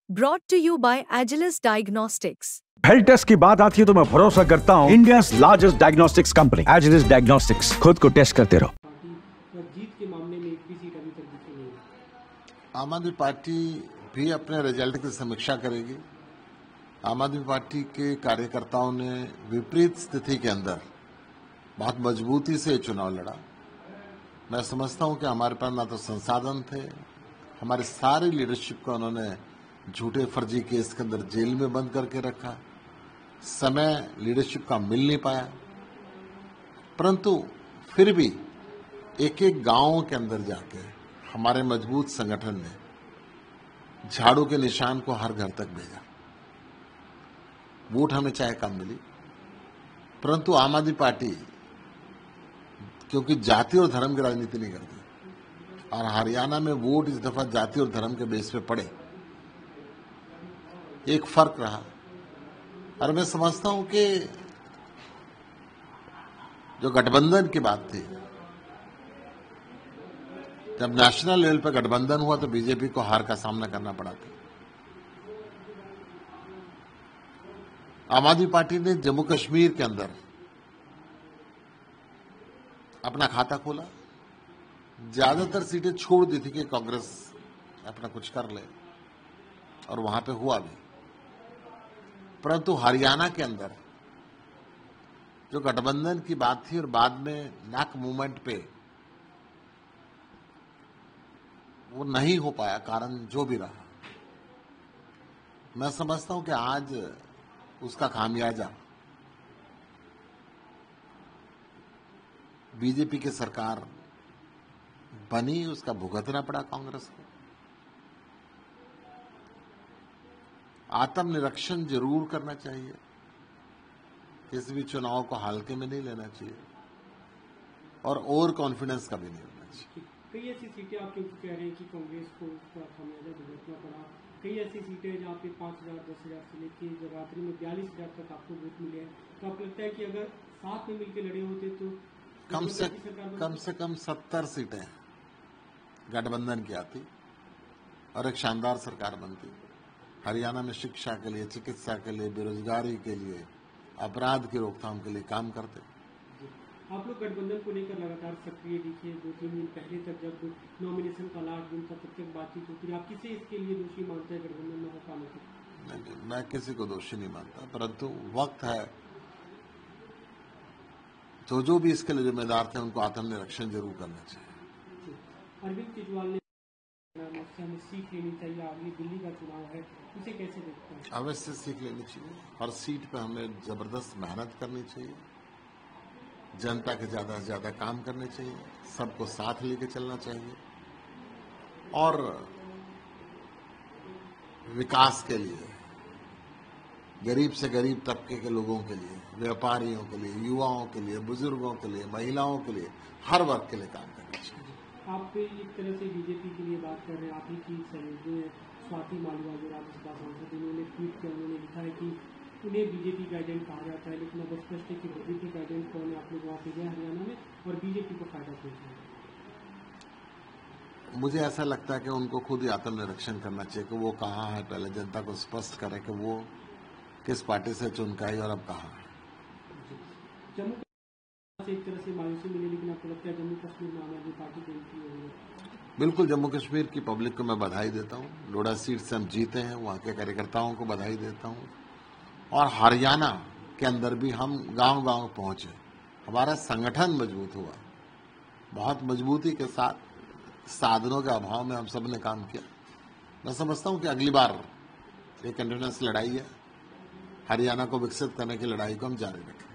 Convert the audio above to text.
Brought to you by Agilus Diagnostics. Health test की बात आती है तो मैं भरोसा करता हूँ India largest diagnostics company Agilus diagnostics. खुद को टेस्ट करते रहो। जीत के मामले में एक भी सीट अभी तक जीती नहीं है। आम आदमी पार्टी भी अपने रिजल्ट की समीक्षा करेगी। आम आदमी पार्टी के कार्यकर्ताओं ने विपरीत स्थिति के अंदर बहुत मजबूती से चुनाव लड़ा। मैं समझता हूं कि हमारे पास ना तो संसाधन थे, हमारे सारी लीडरशिप को उन्होंने झूठे फर्जी केस के अंदर जेल में बंद करके रखा। समय लीडरशिप का मिल नहीं पाया, परंतु फिर भी एक एक गांव के अंदर जाके हमारे मजबूत संगठन ने झाड़ू के निशान को हर घर तक भेजा। वोट हमें चाहे कम मिली, परंतु आम आदमी पार्टी क्योंकि जाति और धर्म की राजनीति नहीं करती और हरियाणा में वोट इस दफा जाति और धर्म के बेस पे पड़े, एक फर्क रहा। और मैं समझता हूं कि जो गठबंधन की बात थी, जब नेशनल लेवल पर गठबंधन हुआ तो बीजेपी को हार का सामना करना पड़ा था। आम आदमी पार्टी ने जम्मू कश्मीर के अंदर अपना खाता खोला, ज्यादातर सीटें छोड़ दी थी कि कांग्रेस अपना कुछ कर ले, और वहां पे हुआ भी। परंतु हरियाणा के अंदर जो गठबंधन की बात थी और बाद में नैक मूवमेंट पे वो नहीं हो पाया, कारण जो भी रहा, मैं समझता हूं कि आज उसका खामियाजा बीजेपी की सरकार बनी, उसका भुगतना पड़ा कांग्रेस को। आत्मनिरीक्षण जरूर करना चाहिए, किसी भी चुनाव को हल्के में नहीं लेना चाहिए और ओवर कॉन्फिडेंस का भी नहीं होना चाहिए। कई ऐसी सीटें आप क्योंकि कह रहे हैं कि कांग्रेस को उसका खामियाजा भुगतना पड़ा। कई ऐसी सीटें जहाँ पे 5,000 10,000 से लेकर जगाधरी में 42,000 तक आपको वोट मिले हैं, तो आपको लगता है कि अगर साथ में मिलकर लड़े होते तो कम से कम 70 सीटें गठबंधन की आती और एक शानदार सरकार बनती। हरियाणा में शिक्षा के लिए, चिकित्सा के लिए, बेरोजगारी के लिए, अपराध की रोकथाम के लिए काम करते। आप लोग गठबंधन को लेकर लगातार सक्रिय दिखे। 2-3 दिन पहले तक जब नॉमिनेशन का लास्ट दिन था तब तक बातचीत होती, आप किसे इसके लिए दोषी मानते हैं गठबंधन में हो पाने के? नहीं, मैं किसी को दोषी नहीं मानता, परंतु वक्त है तो जो भी इसके लिए जिम्मेदार थे उनको आत्मनिरीक्षण जरूर करना चाहिए। अरविंद केजरीवाल ने हमें सीख लेनी चाहिए, आगे दिल्ली का चुनाव है, उसे कैसे देखते हैं? अवश्य सीख लेनी चाहिए। हर सीट पे हमें जबरदस्त मेहनत करनी चाहिए, जनता के ज्यादा से ज्यादा काम करने चाहिए, सबको साथ लेके चलना चाहिए और विकास के लिए, गरीब से गरीब तबके के लोगों के लिए, व्यापारियों के लिए, युवाओं के लिए, बुजुर्गों के लिए, महिलाओं के लिए, हर वर्ग के लिए काम करना चाहिए। आप एक तरह से बीजेपी के लिए बात कर रहे हैं। आप ही की सहयोगी है स्वाति मालिवाल जो राज्यसभा सांसद, उन्होंने ट्वीट किया, उन्होंने लिखा है कि उन्हें बीजेपी का एजेंट कहा जाता है, लेकिन अब स्पष्ट है कि बीजेपी का एजेंट कौन है। आप लोग वहाँ पे गए हरियाणा में और बीजेपी को फायदा पहुंचा है। मुझे ऐसा लगता है कि उनको खुद ही आत्मनिरीक्षण करना चाहिए कि वो कहाँ है, पहले जनता को स्पष्ट करें कि वो किस पार्टी से चुन के आई और अब कहाँ है। जम्मू से एक तरह से मायूसी मिली, लेकिन आपको लगता है जम्मू कश्मीर में आम आदमी पार्टी की एंट्री हो रही है? बिल्कुल, जम्मू कश्मीर की पब्लिक को मैं बधाई देता हूँ। डोडा सीट से हम जीते हैं, वहाँ के कार्यकर्ताओं को बधाई देता हूँ। और हरियाणा के अंदर भी हम गांव-गांव पहुंचे, हमारा संगठन मजबूत हुआ, बहुत मजबूती के साथ, साधनों के अभाव में हम सब ने काम किया। मैं समझता हूँ कि अगली बार एक कंटिन्यूअस लड़ाई है, हरियाणा को विकसित करने की लड़ाई को हम जारी रखें।